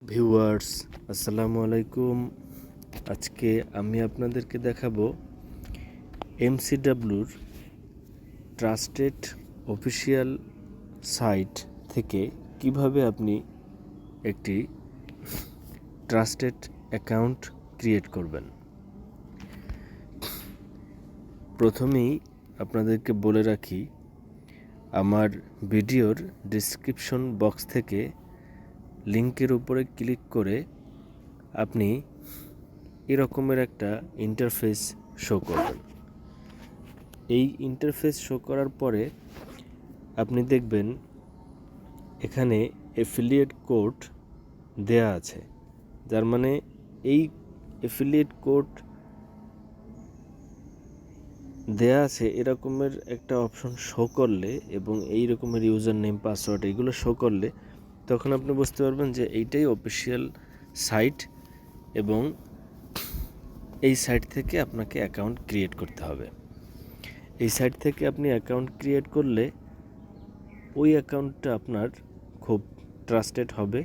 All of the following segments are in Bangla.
ভিউয়ার্স, আসসালামু আলাইকুম। আজকে আমি আপনাদেরকে দেখাবো এমসিডাব্লুর ট্রাস্টেড অফিসিয়াল সাইট থেকে কিভাবে আপনি একটি ট্রাস্টেড অ্যাকাউন্ট ক্রিয়েট করবেন। প্রথমেই আপনাদেরকে বলে রাখি, আমার ভিডিওর ডেসক্রিপশন বক্স থেকে লিঙ্কের উপরে ক্লিক করে আপনি এরকমের একটা ইন্টারফেস শো করবেন। এই ইন্টারফেস শো করার পরে আপনি দেখবেন এখানে অ্যাফিলিয়েট কোড দেয়া আছে, যার মানে এই অ্যাফিলিয়েট কোড দেয়া আছে এরকমের একটা অপশন শো করলে এবং এই রকমের ইউজার নেম পাসওয়ার্ড এগুলো শো করলে তখন আপনি বুঝতে পারবেন যে এইটাই অফিসিয়াল সাইট এবং এই সাইট থেকে আপনাকে অ্যাকাউন্ট ক্রিয়েট করতে হবে। এই সাইট থেকে আপনি অ্যাকাউন্ট ক্রিয়েট করলে ওই অ্যাকাউন্টটা আপনার খুব ট্রাস্টেড হবে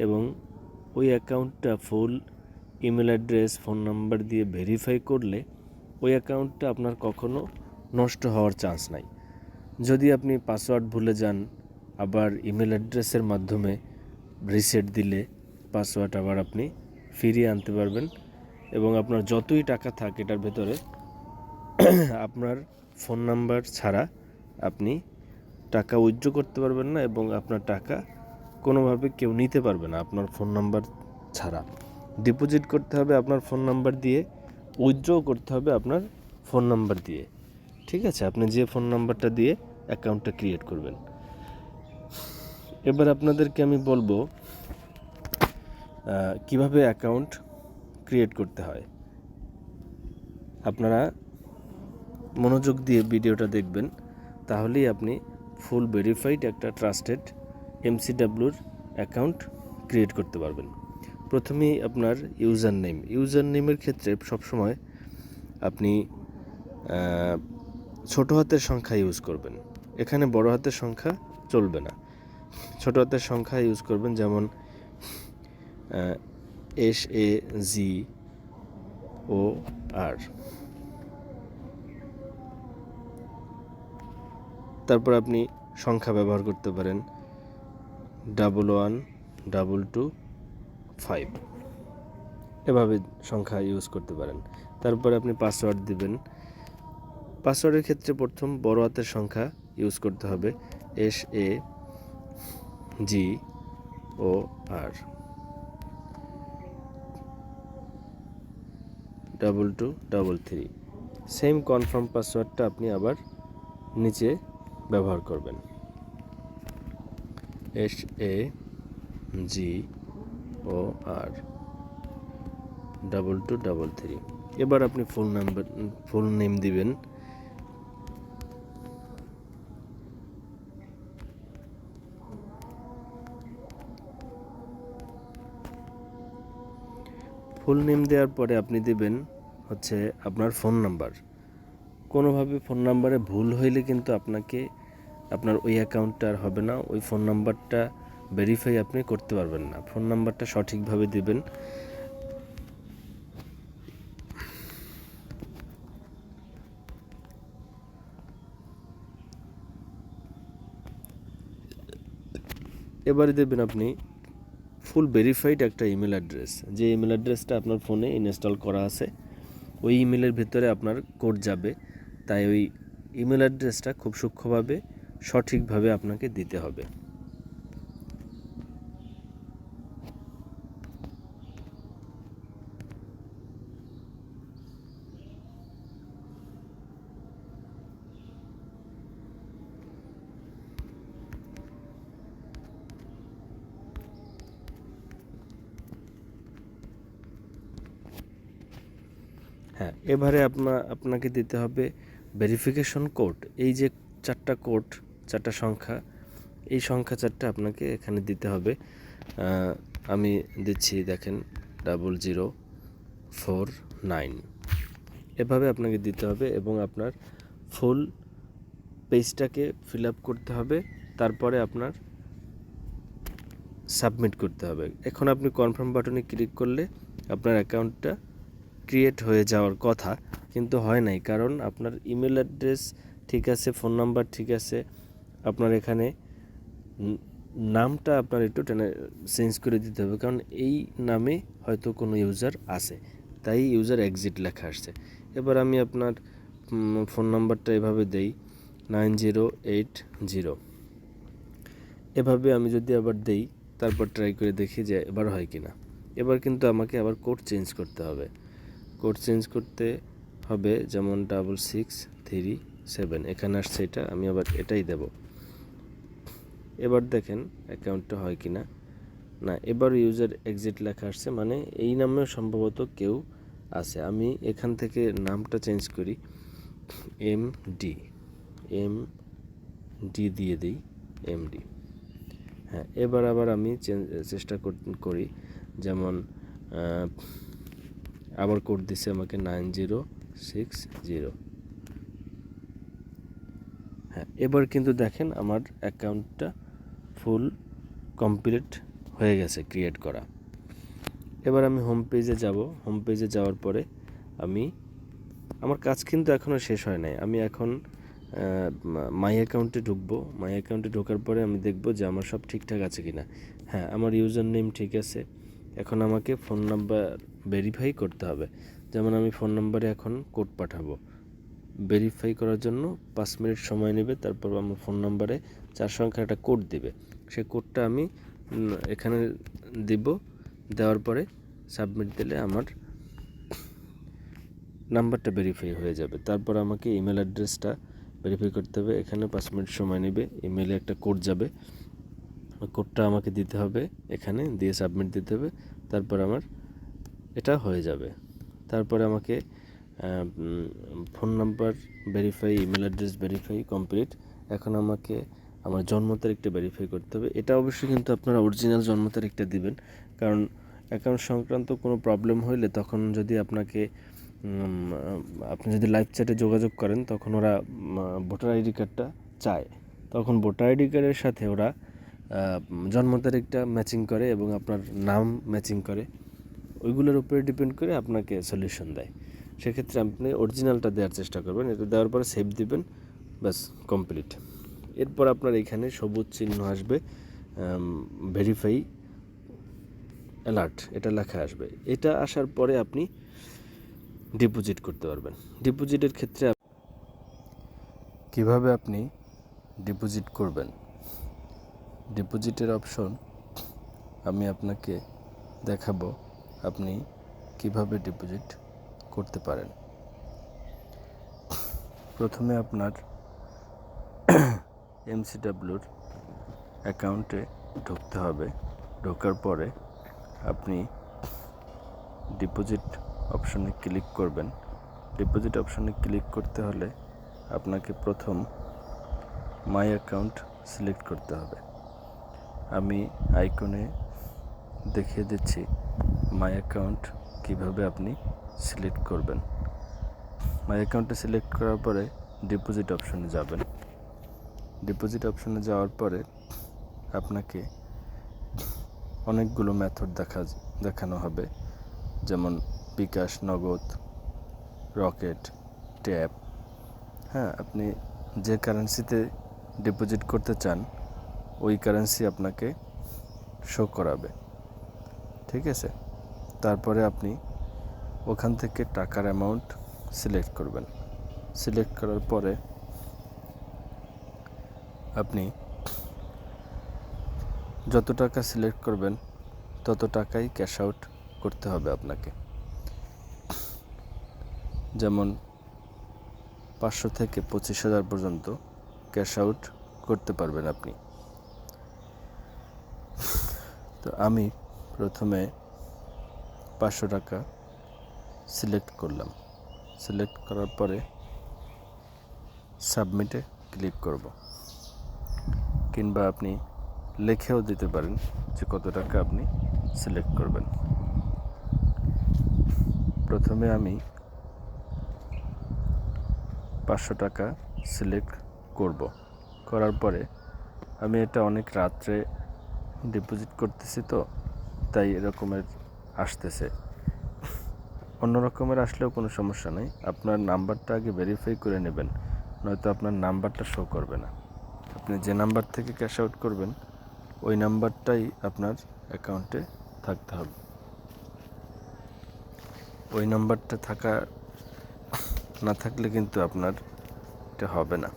এবং ওই অ্যাকাউন্টটা ফুল ইমেল অ্যাড্রেস, ফোন নাম্বার দিয়ে ভেরিফাই করলে ওই অ্যাকাউন্টটা আপনার কখনো নষ্ট হওয়ার চান্স নাই। যদি আপনি পাসওয়ার্ড ভুলে যান, আবার ইমেল অ্যাড্রেসের মাধ্যমে রিসেট দিলে পাসওয়ার্ড আবার আপনি ফিরিয়ে আনতে পারবেন এবং আপনার যতই টাকা থাক এটার ভেতরে আপনার ফোন নাম্বার ছাড়া আপনি টাকা উইথড্র করতে পারবেন না এবং আপনার টাকা কোনোভাবে কেউ নিতে পারবে না আপনার ফোন নাম্বার ছাড়া। ডিপোজিট করতে হবে আপনার ফোন নাম্বার দিয়ে, উইথড্রও করতে হবে আপনার ফোন নাম্বার দিয়ে। ঠিক আছে, আপনি যে ফোন নাম্বারটা দিয়ে অ্যাকাউন্টটা ক্রিয়েট করবেন। এবার আপনাদেরকে আমি বলবো কিভাবে অ্যাকাউন্ট ক্রিয়েট করতে হয়। আপনারা মনোযোগ দিয়ে ভিডিওটা দেখবেন, তাহলেই আপনি ফুল ভেরিফাইড একটা ট্রাস্টেড এমসিডাব্লুর অ্যাকাউন্ট ক্রিয়েট করতে পারবেন। প্রথমেই আপনার ইউজার নেমের ক্ষেত্রে সবসময় আপনি ছোটো হাতের সংখ্যা ইউজ করবেন। এখানে বড় হাতের সংখ্যা চলবে না, ছোটো হাতের সংখ্যা ইউজ করবেন। যেমন SAGOR, তারপর আপনি সংখ্যা ব্যবহার করতে পারেন 112225, এভাবে সংখ্যা ইউজ করতে পারেন। তারপর আপনি পাসওয়ার্ড দিবেন। পাসওয়ার্ডের ক্ষেত্রে প্রথম বড় হাতের সংখ্যা ইউজ করতে হবে, SAGOR 2233। সেম কনফার্ম পাসওয়ার্ডটা আপনি আবার নিচে ব্যবহার করবেন, SAGOR 2233। এবার আপনি ফুল নেম দিবেন। ফুল নেম দেওয়ার পরে আপনি দেবেন হচ্ছে আপনার ফোন নাম্বার। কোনোভাবে ফোন নাম্বারে ভুল হইলে কিন্তু আপনার ওই অ্যাকাউন্টটা আর হবে না, ওই ফোন নাম্বারটা ভেরিফাই আপনি করতে পারবেন না। ফোন নাম্বারটা সঠিকভাবে দিবেন। এবারে দেবেন আপনি ফুল ভেরিফাইড একটা ইমেল অ্যাড্রেস, যে ইমেল অ্যাড্রেসটা আপনার ফোনে ইনস্টল করা আছে ওই ইমেলের ভেতরে আপনার কোড যাবে, তাই ওই ইমেল অ্যাড্রেসটা খুব সূক্ষ্মভাবে সঠিকভাবে আপনাকে দিতে হবে। হ্যাঁ, এবারে আপনাকে দিতে হবে ভেরিফিকেশন কোড। এই যে চারটা সংখ্যা, এই সংখ্যা চারটা আপনাকে এখানে দিতে হবে। আমি দিচ্ছি, দেখেন 0049, এভাবে আপনাকে দিতে হবে এবং আপনার ফুল পেজটাকে ফিল আপ করতে হবে। তারপরে আপনার সাবমিট করতে হবে। এখন আপনি কনফার্ম বাটনে ক্লিক করলে আপনার অ্যাকাউন্টটা ক্রিয়েট হয়ে যাওয়ার কথা, কিন্তু হয় নাই, কারণ আপনার ইমেল অ্যাড্রেস ঠিক আছে, ফোন নাম্বার ঠিক আছে, আপনার এখানে নামটা আপনার একটু চেঞ্জ করে দিতে হবে, কারণ এই নামে হয়তো কোনো ইউজার আছে, তাই ইউজার এক্সিট লেখা আসছে। এবার আমি আপনার ফোন নাম্বারটা এভাবে দেই 9080, এভাবে আমি যদি আবার দেই, তারপর ট্রাই করে দেখি যে এবার হয় কি না। এবার কিন্তু আমাকে আবার কোড চেঞ্জ করতে হবে। কোড চেঞ্জ করতে হবে, যেমন 6637 এখানে আসছে, এটা আমি আবার এটাই দেব। এবার দেখেন অ্যাকাউন্টটা হয় কি না। না, এবার ইউজার এক্সিট লেখা আসছে, মানে এই নামেও সম্ভবত কেউ আছে। আমি এখান থেকে নামটা চেঞ্জ করি, এমডি দিয়ে দিই, এমডি। হ্যাঁ, এবার আবার আমি চেষ্টা করি, যেমন আবার কোড দিছে আমাকে 9060। হ্যাঁ, এবার কিন্তু দেখেন আমার অ্যাকাউন্টটা ফুল কমপ্লিট হয়ে গেছে ক্রিয়েট করা। এবার আমি হোম পেজে যাব। হোম পেজে যাওয়ার পরে আমার কাজ কিন্তু এখনও শেষ হয় নাই। আমি এখন মাই অ্যাকাউন্টে ঢুকবো। মাই অ্যাকাউন্টে ঢোকার পরে আমি দেখব যে আমার সব ঠিকঠাক আছে কি না। হ্যাঁ, আমার ইউজার নেম ঠিক আছে। এখন আমাকে ফোন নাম্বার ভেরিফাই করতে হবে। যেমন আমি ফোন নাম্বারে এখন কোড পাঠাবো। ভেরিফাই করার জন্য 5 মিনিট সময় নেবে, তারপর আমার ফোন নাম্বারে 4 সংখ্যার একটা কোড দিবে। সেই কোডটা আমি এখানে দিব। দেওয়ার পরে সাবমিট দিলে আমার নাম্বারটা ভেরিফাই হয়ে যাবে। তারপর আমাকে ইমেল অ্যাড্রেসটা ভেরিফাই করতে হবে। এখানে 5 মিনিট সময় নেবে। ইমেলে একটা কোড যাবে, কোডটা আমাকে দিতে হবে, এখানে দিয়ে সাবমিট দিতে হবে। তারপর আমার এটা হয়ে যাবে। তারপরে আমাকে phone number verify, email address verify complete. এখন আমাকে আমার জন্ম তারিখটা ভেরিফাই করতে হবে। এটা অবশ্যই কিন্তু আপনারা অরিজিনাল জন্ম তারিখটা দিবেন, কারণ অ্যাকাউন্ট সংক্রান্ত কোনো প্রবলেম হইলে তখন যদি আপনি যদি লাইভ চ্যাটে যোগাযোগ করেন, তখন ওরা ভোটার আইডি কার্ডটা চায়। তখন ভোটার আইডি কার্ডের সাথে ওরা জন্ম তারিখটা ম্যাচিং করে এবং আপনার নাম ম্যাচিং করে, ওইগুলোর উপরে ডিপেন্ড করে আপনাকে সলিউশন দেয়। সেক্ষেত্রে আপনি অরিজিনালটা দেওয়ার চেষ্টা করবেন। এটা দেওয়ার পরে সেভ দিবেন, ব্যাস কমপ্লিট। এরপর আপনার এখানে সবুজ চিহ্ন আসবে, ভেরিফাই অ্যালার্ট, এটা লেখা আসবে। এটা আসার পরে আপনি ডিপোজিট করতে পারবেন। ডিপোজিটের ক্ষেত্রে কিভাবে আপনি ডিপোজিট করবেন, ডিপোজিটের অপশন আমি আপনাকে দেখাবো, আপনি কিভাবে ডিপোজিট করতে পারেন। প্রথমে আপনার এমসিডাব্লিউর অ্যাকাউন্টে ঢুকতে হবে। ঢোকার পরে আপনি ডিপোজিট অপশনে ক্লিক করবেন। ডিপোজিট অপশনে ক্লিক করতে হলে আপনাকে প্রথম মাই অ্যাকাউন্ট সিলেক্ট করতে হবে। আমি আইকনে দেখিয়ে দিচ্ছি মাই অ্যাকাউন্ট কিভাবে আপনি সিলেক্ট করবেন। মাই অ্যাকাউন্টে সিলেক্ট করার পরে ডিপোজিট অপশনে যাবেন। ডিপোজিট অপশনে যাওয়ার পরে আপনাকে অনেকগুলো মেথড দেখানো হবে, যেমন বিকাশ, নগদ, রকেট, ট্যাপ। হ্যাঁ, আপনি যে কারেন্সিতে ডিপোজিট করতে চান ওই কারেন্সি আপনাকে শো করাবে, ঠিক আছে। তারপরে আপনি ওখান থেকে টাকার অ্যামাউন্ট সিলেক্ট করবেন। সিলেক্ট করার পরে আপনি যত টাকা সিলেক্ট করবেন তত টাকাই ক্যাশ আউট করতে হবে আপনাকে। যেমন 500 থেকে 25,000 পর্যন্ত ক্যাশ আউট করতে পারবেন আপনি। তো আমি প্রথমে 500 টাকা সিলেক্ট করলাম। সিলেক্ট করার পরে সাবমিটে ক্লিক করব, কিংবা আপনি লিখেও দিতে পারেন যে কত টাকা আপনি সিলেক্ট করবেন। প্রথমে আমি 500 টাকা সিলেক্ট করব। করার পরে আমি এটা অনেক রাত্রে ডিপোজিট করতেছি তো তাই এরকমের আসতেছে। অন্য রকমের আসলেও কোনো সমস্যা নেই, আপনার নাম্বারটা আগে ভেরিফাই করে নেবেন, নয়তো আপনার নাম্বারটা শো করবে না। আপনি যে নাম্বার থেকে ক্যাশ আউট করবেন ওই নাম্বারটাই আপনার অ্যাকাউন্টে থাকতে হবে। ওই নাম্বারটা না থাকলে কিন্তু আপনার এটা হবে না।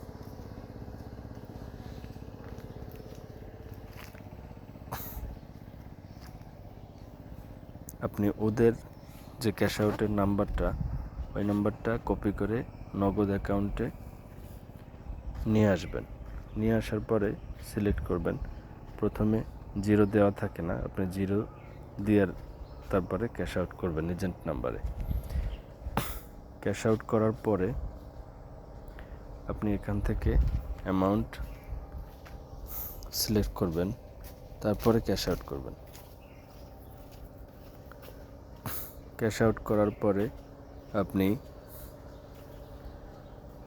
আপনি ওদের যে ক্যাশ আউটের নাম্বারটা ওই নাম্বারটা কপি করে নগদ অ্যাকাউন্টে নিয়ে আসবেন। নিয়ে আসার পরে সিলেক্ট করবেন, প্রথমে 0 দেওয়া থাকে না, আপনি 0 দিয়ে তারপরে ক্যাশ আউট করবেন এজেন্ট নাম্বারে। ক্যাশ আউট করার পরে আপনি এখান থেকে অ্যামাউন্ট সিলেক্ট করবেন, তারপরে ক্যাশ আউট করবেন। ক্যাশ আউট করার পরে আপনি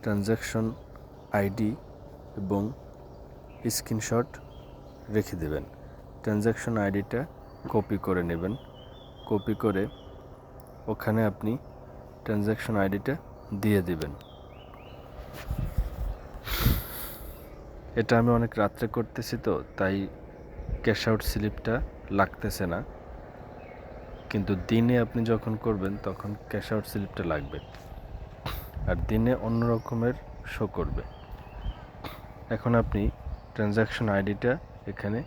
ট্রানজ্যাকশন আইডি এবং স্ক্রিনশট রেখে দেবেন। ট্রানজ্যাকশন আইডিটা কপি করে নেবেন, কপি করে ওখানে আপনি ট্রানজ্যাকশন আইডিটা দিয়ে দিবেন। এটা আমি অনেক রাত্রে করতেছি তো তাই ক্যাশ আউট স্লিপটা লাগতেছে না, কিন্তু দিনে আপনি যখন করবেন তখন ক্যাশ আউট স্লিপটা লাগবে, আর দিনে অন্য রকমের শো করবে। এখন আপনি ট্রানজ্যাকশন আইডিটা এখানে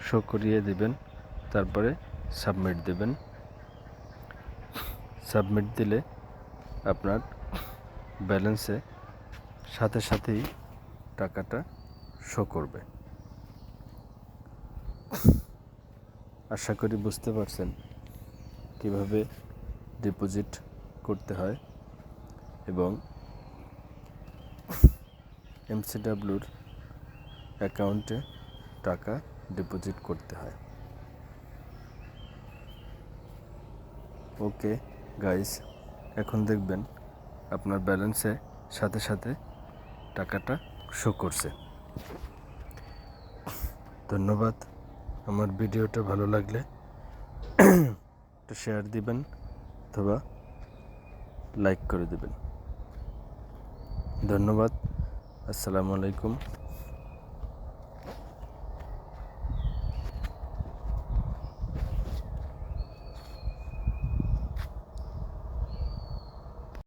শো করিয়ে দিবেন, তারপরে সাবমিট দেবেন। সাবমিট দিলে আপনার ব্যালেন্সে সাথে সাথেই টাকাটা শো করবে। আশা করি বুঝতে পারছেন কিভাবে ডিপোজিট করতে হয় এবং এমসিডাব্লিউর অ্যাকাউন্টে টাকা ডিপোজিট করতে হয়। ওকে গাইস, এখন দেখবেন আপনার ব্যালেন্সে সাথে সাথে টাকাটা শো করছে। ধন্যবাদ। আমার ভিডিওটা ভালো লাগলে একটা শেয়ার দিবেন অথবা লাইক করে দিবেন। ধন্যবাদ। আসসালামু আলাইকুম।